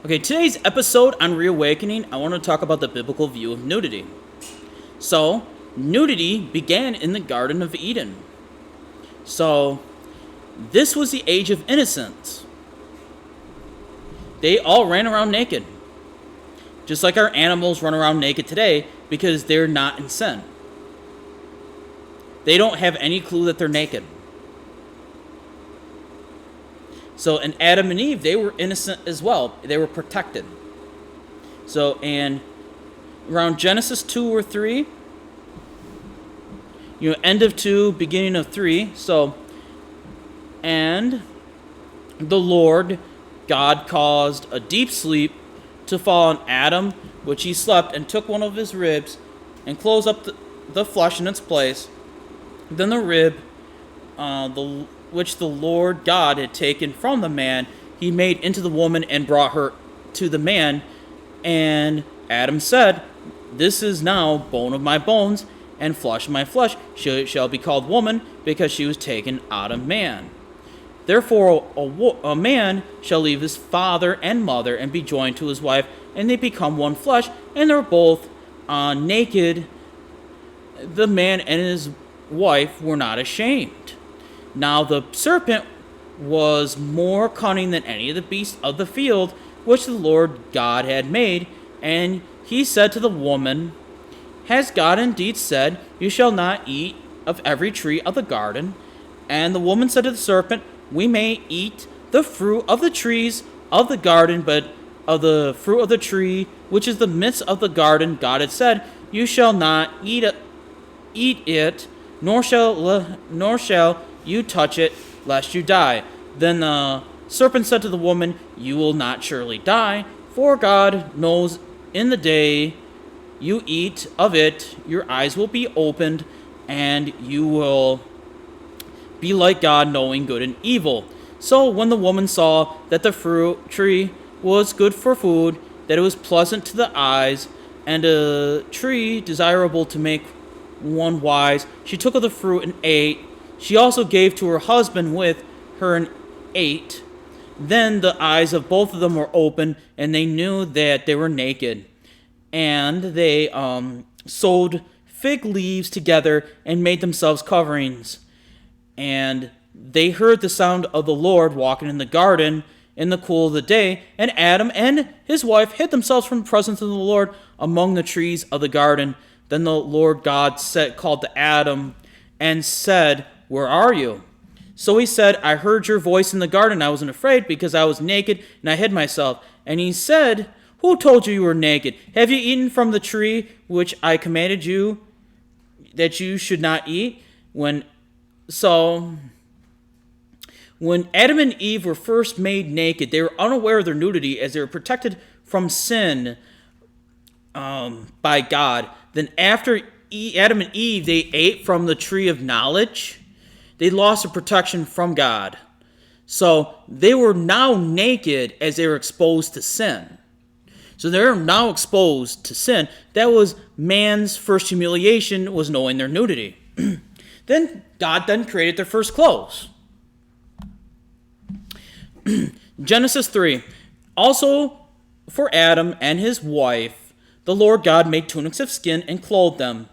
Okay, today's episode on Reawakening, I want to talk about the biblical view of nudity. So, nudity began in the Garden of Eden. So, this was the age of innocence. They all ran around naked. Just like our animals run around naked today because they're not in sin. They don't have any clue that they're naked. So, in Adam and Eve, they were innocent as well. They were protected. So, and around Genesis 2 or 3, end of 2, beginning of 3. So, and the Lord God caused a deep sleep to fall on Adam, which he slept, and took one of his ribs and closed up the flesh in its place. Then the rib, which the Lord God had taken from the man, he made into the woman and brought her to the man. And Adam said, "This is now bone of my bones and flesh of my flesh. She shall be called woman, because she was taken out of man. Therefore a man shall leave his father and mother and be joined to his wife, and they become one flesh, and they're both naked. The man and his wife were not ashamed. Now the serpent was more cunning than any of the beasts of the field which the Lord God had made. And he said to the woman, Has God indeed said, You shall not eat of every tree of the garden? And the woman said to the serpent, We may eat the fruit of the trees of the garden, but of the fruit of the tree which is the midst of the garden, God had said, You shall not eat it, nor shall you touch it, lest you die. Then the serpent said to the woman, You will not surely die, for God knows in the day you eat of it, your eyes will be opened, and you will be like God, knowing good and evil. So when the woman saw that the fruit tree was good for food, that it was pleasant to the eyes, and a tree desirable to make one wise, she took of the fruit and ate. She also gave to her husband with her and ate. Then the eyes of both of them were opened, and they knew that they were naked. And they sewed fig leaves together and made themselves coverings. And they heard the sound of the Lord walking in the garden in the cool of the day, and Adam and his wife hid themselves from the presence of the Lord among the trees of the garden. Then the Lord God called to Adam and said, Where are you? So he said, I heard your voice in the garden. I wasn't afraid, because I was naked and I hid myself. And he said, Who told you you were naked? Have you eaten from the tree which I commanded you that you should not eat? When Adam and Eve were first made naked, they were unaware of their nudity, as they were protected from sin by God. Then after Adam and Eve, they ate from the tree of knowledge, they lost their protection from God. So they were now naked as they were exposed to sin. So they're now exposed to sin. That was man's first humiliation, was knowing their nudity. Then God created their first clothes. Genesis 3. Also for Adam and his wife, the Lord God made tunics of skin and clothed them.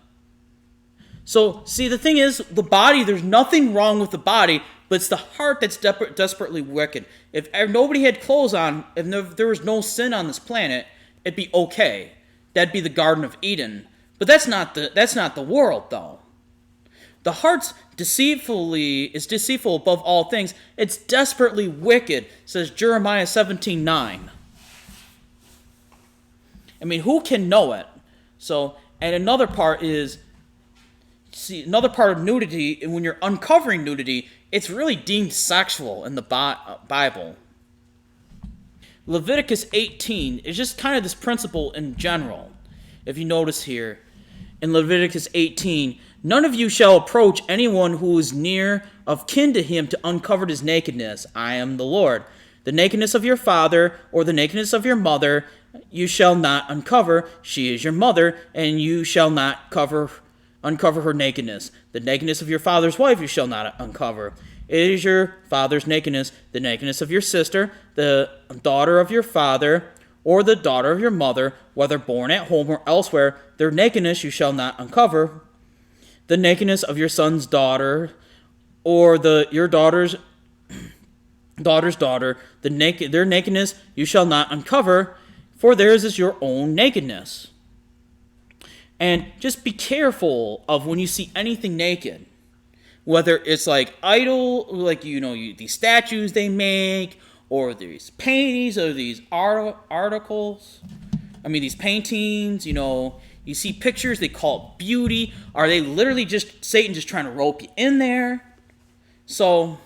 So, see, the thing is, the body, there's nothing wrong with the body, but it's the heart that's desperately wicked. If nobody had clothes on, if there was no sin on this planet, it'd be okay. That'd be the Garden of Eden. But that's not the world, though. The heart's is deceitful above all things. It's desperately wicked, says Jeremiah 17:9. I mean, who can know it? So, and another part of nudity, when you're uncovering nudity, it's really deemed sexual in the Bible. Leviticus 18 is just kind of this principle in general. If you notice here, in Leviticus 18, none of you shall approach anyone who is near of kin to him to uncover his nakedness. I am the Lord. The nakedness of your father or the nakedness of your mother you shall not uncover. She is your mother, and you shall not uncover her nakedness. The nakedness of your father's wife you shall not uncover. It is your father's nakedness, the nakedness of your sister, the daughter of your father, or the daughter of your mother, whether born at home or elsewhere, their nakedness you shall not uncover. The nakedness of your son's daughter, or your daughter's daughter, their nakedness you shall not uncover, for theirs is your own nakedness. And just be careful of when you see anything naked, whether it's like idol, like these statues they make, or these paintings, or these articles. These paintings. You see pictures, they call it beauty. Are they literally just Satan just trying to rope you in there? So,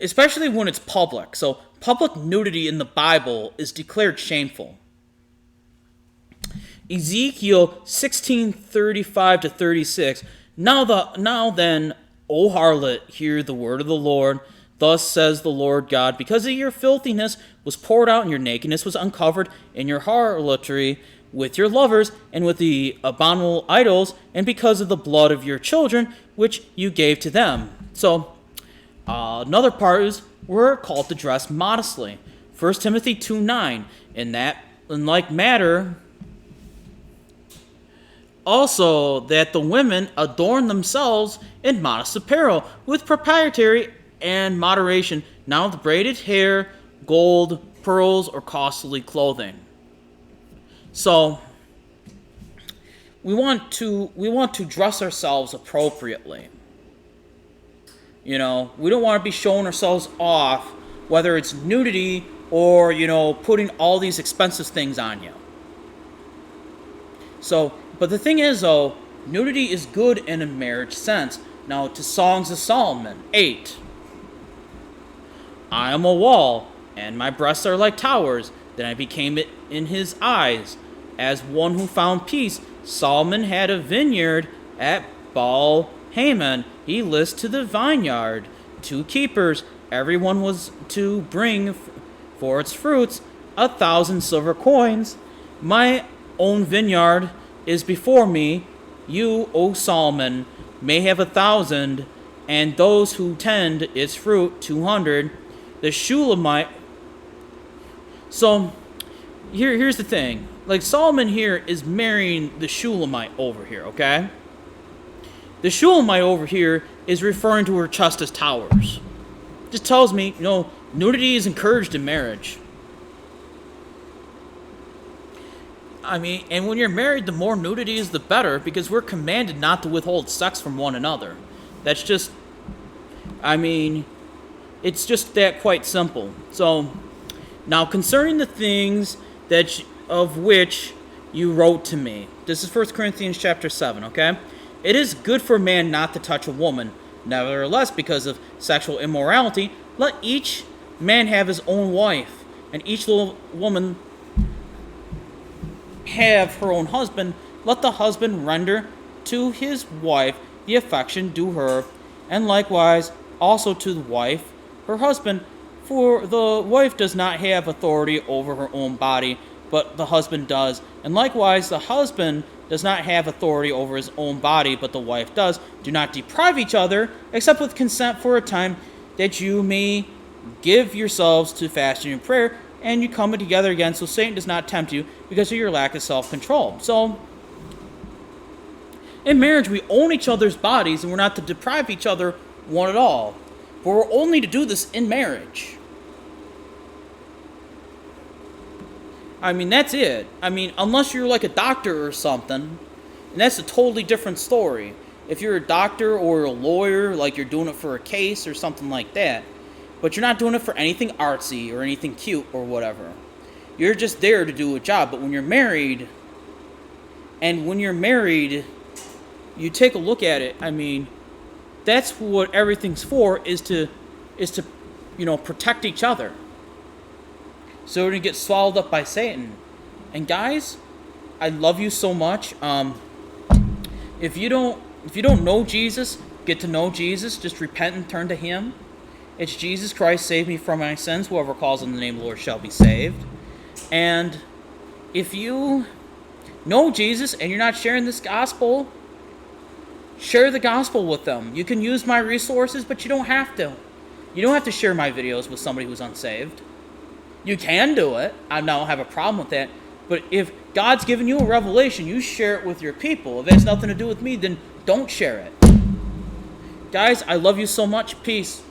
especially when it's public. So, public nudity in the Bible is declared shameful. Ezekiel 16:35-36. Now then, O harlot, hear the word of the Lord. Thus says the Lord God, because of your filthiness was poured out and your nakedness was uncovered in your harlotry with your lovers and with the abominable idols, and because of the blood of your children which you gave to them. So, another part is we're called to dress modestly. 1 Timothy 2:9. In like matter, also that the women adorn themselves in modest apparel, with propriety and moderation, not with braided hair, gold, pearls, or costly clothing. So we want to dress ourselves appropriately. We don't want to be showing ourselves off, whether it's nudity or putting all these expensive things on you. So, but the thing is, though, nudity is good in a marriage sense. Now, to Songs of Solomon 8. I am a wall, and my breasts are like towers. Then I became it in his eyes, as one who found peace. Solomon had a vineyard at Baal Haman. He listened to the vineyard, 2 keepers. Everyone was to bring for its fruits 1,000 silver coins. My own vineyard is before me. You, O Solomon, may have 1,000, and those who tend its fruit 200. The Shulamite. So, here's the thing. Like, Solomon here is marrying the Shulamite over here, okay? The Shulamite over here is referring to her chest as towers. Just tells me, nudity is encouraged in marriage. And when you're married, the more nudity is the better, because we're commanded not to withhold sex from one another. That's just, it's just that quite simple. So, now concerning the things of which you wrote to me. This is 1 Corinthians chapter 7, okay? It is good for a man not to touch a woman. Nevertheless, because of sexual immorality, let each man have his own wife, and each little woman have her own husband. Let the husband render to his wife the affection due her, and likewise also to the wife her husband. For the wife does not have authority over her own body, but the husband does. And likewise the husband does not have authority over his own body, but the wife does. Do not deprive each other, except with consent for a time, that you may give yourselves to fasting and prayer, and you come together again, so Satan does not tempt you because of your lack of self-control. So, in marriage, we own each other's bodies, and we're not to deprive each other one at all. But we're only to do this in marriage. That's it. Unless you're like a doctor or something, and that's a totally different story. If you're a doctor or a lawyer, like you're doing it for a case or something like that, but you're not doing it for anything artsy or anything cute or whatever. You're just there to do a job. But when you're married, you take a look at it. That's what everything's for, is to protect each other, so we don't get swallowed up by Satan. And guys, I love you so much. If you don't know Jesus, get to know Jesus. Just repent and turn to Him. It's Jesus Christ, save me from my sins. Whoever calls on the name of the Lord shall be saved. And if you know Jesus and you're not sharing this gospel, share the gospel with them. You can use my resources, but you don't have to. You don't have to share my videos with somebody who's unsaved. You can do it. I don't have a problem with that. But if God's given you a revelation, you share it with your people. If it has nothing to do with me, then don't share it. Guys, I love you so much. Peace.